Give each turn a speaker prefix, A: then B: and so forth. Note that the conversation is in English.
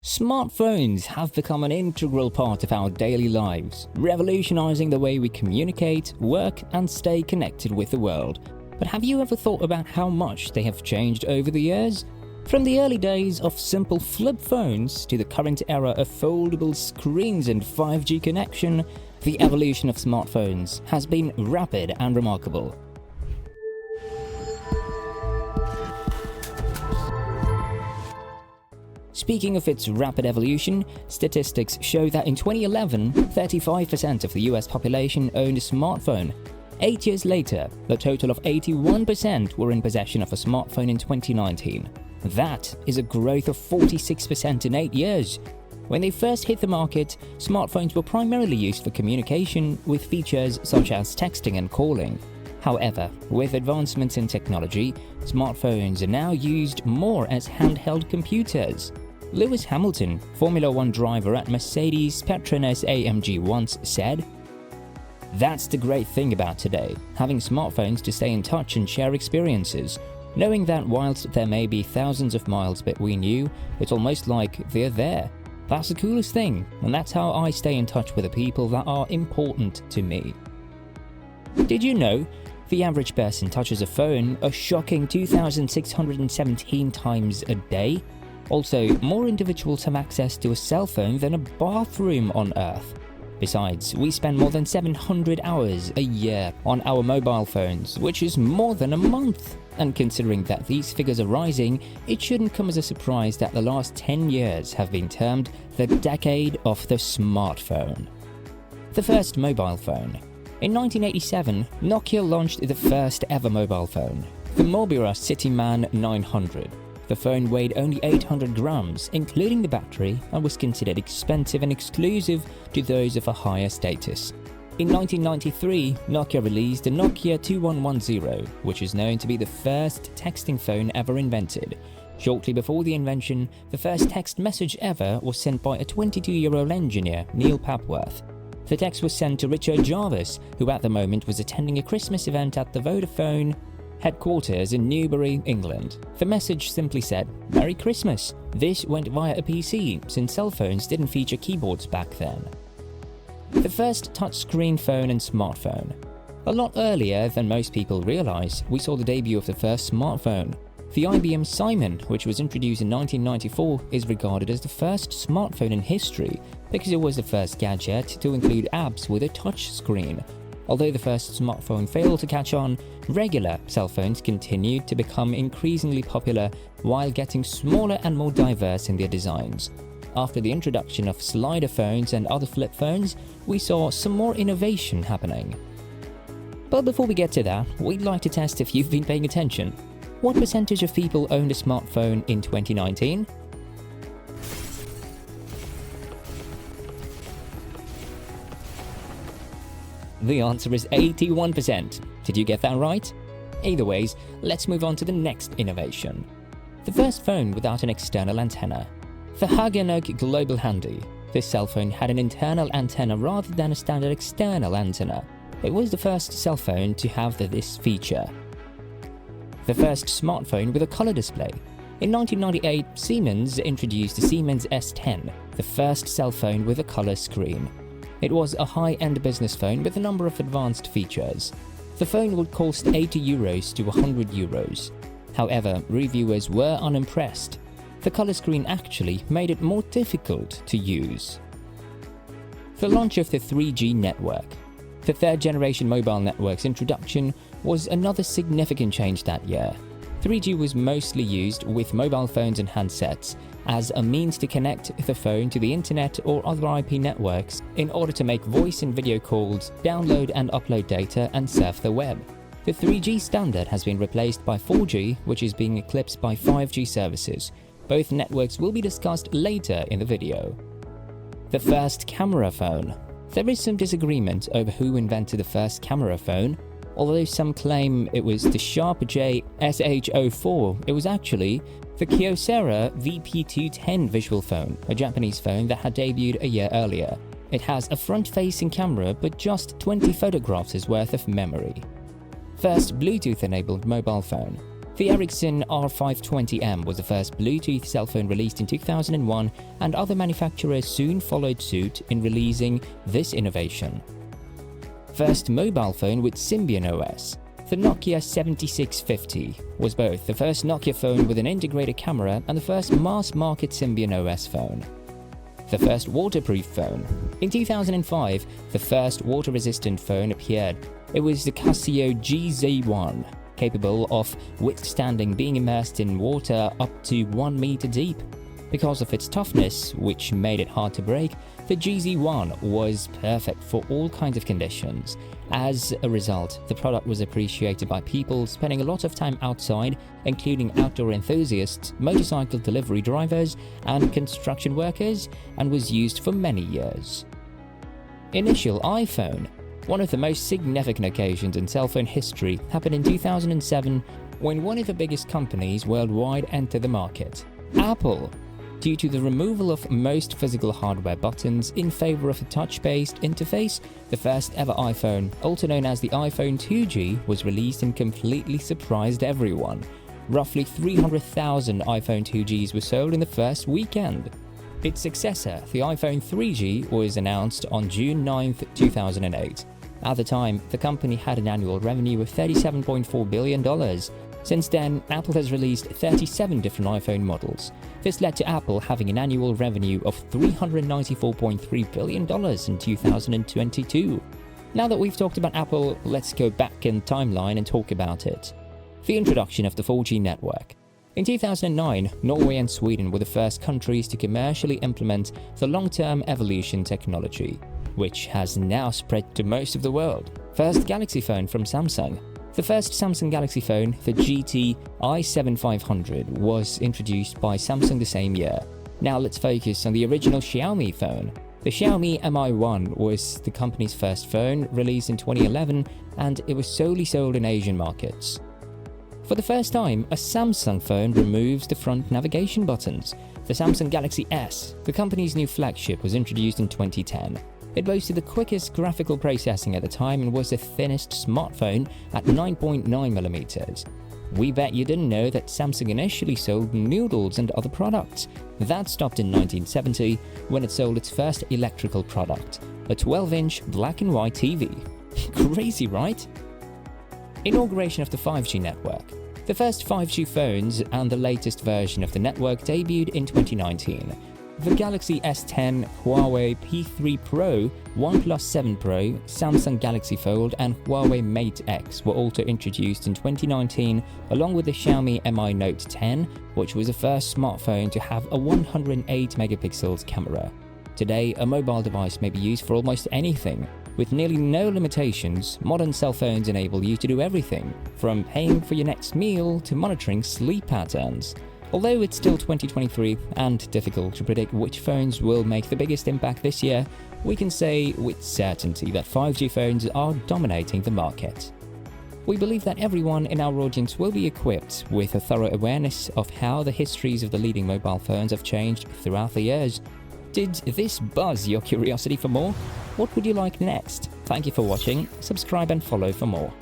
A: Smartphones have become an integral part of our daily lives, revolutionizing the way we communicate, work, and stay connected with the world. But have you ever thought about how much they have changed over the years? From the early days of simple flip phones to the current era of foldable screens and 5G connection, the evolution of smartphones has been rapid and remarkable. Speaking of its rapid evolution, statistics show that in 2011, 35% of the US population owned a smartphone. 8 years later, the total of 81% were in possession of a smartphone in 2019. That is a growth of 46% in 8 years. When they first hit the market, smartphones were primarily used for communication with features such as texting and calling. However, with advancements in technology, smartphones are now used more as handheld computers. Lewis Hamilton, Formula One driver at Mercedes Petronas AMG, once said, "That's the great thing about today, having smartphones to stay in touch and share experiences. Knowing that whilst there may be thousands of miles between you, it's almost like they're there. That's the coolest thing, and that's how I stay in touch with the people that are important to me." Did you know the average person touches a phone a shocking 2,617 times a day? Also, more individuals have access to a cell phone than a bathroom on Earth. Besides, we spend more than 700 hours a year on our mobile phones, which is more than a month. And considering that these figures are rising, it shouldn't come as a surprise that the last 10 years have been termed the decade of the smartphone. The first mobile phone. In 1987, Nokia launched the first ever mobile phone, the Mobira Cityman 900. The phone weighed only 800 grams, including the battery, and was considered expensive and exclusive to those of a higher status. In 1993, Nokia released the Nokia 2110, which is known to be the first texting phone ever invented. Shortly before the invention, the first text message ever was sent by a 22-year-old engineer, Neil Papworth. The text was sent to Richard Jarvis, who at the moment was attending a Christmas event at the Vodafone headquarters in Newbury, England. The message simply said, "Merry Christmas." This went via a PC, since cell phones didn't feature keyboards back then. The first touchscreen phone and smartphone. A lot earlier than most people realize, we saw the debut of the first smartphone. The IBM Simon, which was introduced in 1994, is regarded as the first smartphone in history because it was the first gadget to include apps with a touch screen. Although the first smartphone failed to catch on, regular cell phones continued to become increasingly popular while getting smaller and more diverse in their designs. After the introduction of slider phones and other flip phones, we saw some more innovation happening. But before we get to that, we'd like to test if you've been paying attention. What percentage of people owned a smartphone in 2019? The answer is 81%. Did you get that right? Either ways, let's move on to the next innovation. The first phone without an external antenna. The Hagenok Global Handy. This cell phone had an internal antenna rather than a standard external antenna. It was the first cell phone to have this feature. The first smartphone with a color display. In 1998, Siemens introduced the Siemens S10, the first cell phone with a color screen. It was a high-end business phone with a number of advanced features. The phone would cost €80 to €100. However, reviewers were unimpressed. The color screen actually made it more difficult to use. The launch of the 3G network. The third-generation mobile network's introduction was another significant change that year. 3G was mostly used with mobile phones and handsets as a means to connect the phone to the internet or other IP networks in order to make voice and video calls, download and upload data, and surf the web. The 3G standard has been replaced by 4G, which is being eclipsed by 5G services. Both networks will be discussed later in the video. The first camera phone. There is some disagreement over who invented the first camera phone. Although some claim it was the Sharp-J SH04, it was actually the Kyocera VP210 visual phone, a Japanese phone that had debuted a year earlier. It has a front-facing camera but just 20 photographs worth of memory. First Bluetooth-enabled mobile phone. The Ericsson R520M was the first Bluetooth cell phone released in 2001, and other manufacturers soon followed suit in releasing this innovation. First mobile phone with Symbian OS. The Nokia 7650 was both the first Nokia phone with an integrated camera and the first mass-market Symbian OS phone. The first waterproof phone. In 2005, the first water-resistant phone appeared. It was the Casio GZ1, capable of withstanding being immersed in water up to 1 meter deep. Because of its toughness, which made it hard to break, the GZ1 was perfect for all kinds of conditions. As a result, the product was appreciated by people spending a lot of time outside, including outdoor enthusiasts, motorcycle delivery drivers, and construction workers, and was used for many years. Initial iPhone. One of the most significant occasions in cell phone history happened in 2007 when one of the biggest companies worldwide entered the market, Apple. Due to the removal of most physical hardware buttons in favor of a touch-based interface, the first ever iPhone, also known as the iPhone 2G, was released and completely surprised everyone. Roughly 300,000 iPhone 2Gs were sold in the first weekend. Its successor, the iPhone 3G, was announced on June 9, 2008. At the time, the company had an annual revenue of $37.4 billion. Since then, Apple has released 37 different iPhone models. This led to Apple having an annual revenue of $394.3 billion in 2022. Now that we've talked about Apple, let's go back in timeline and talk about it. The introduction of the 4G network. In 2009, Norway and Sweden were the first countries to commercially implement the long-term evolution technology, which has now spread to most of the world. First Galaxy phone from Samsung. The first Samsung Galaxy phone, the GT i7500, was introduced by Samsung the same year. Now let's focus on the original Xiaomi phone. The Xiaomi Mi1 was the company's first phone, released in 2011, and it was solely sold in Asian markets. For the first time, a Samsung phone removes the front navigation buttons. The Samsung Galaxy S, the company's new flagship, was introduced in 2010. It boasted the quickest graphical processing at the time and was the thinnest smartphone at 9.9mm. We bet you didn't know that Samsung initially sold noodles and other products. That stopped in 1970 when it sold its first electrical product, a 12-inch black and white TV. Crazy, right? Inauguration of the 5G network. The first 5G phones and the latest version of the network debuted in 2019. The Galaxy S10, Huawei P3 Pro, OnePlus 7 Pro, Samsung Galaxy Fold, and Huawei Mate X were also introduced in 2019, along with the Xiaomi Mi Note 10, which was the first smartphone to have a 108 megapixels camera. Today, a mobile device may be used for almost anything. With nearly no limitations, modern cell phones enable you to do everything, from paying for your next meal to monitoring sleep patterns. Although it's still 2023 and difficult to predict which phones will make the biggest impact this year, we can say with certainty that 5G phones are dominating the market. We believe that everyone in our audience will be equipped with a thorough awareness of how the histories of the leading mobile phones have changed throughout the years. Did this buzz your curiosity for more? What would you like next? Thank you for watching, subscribe and follow for more.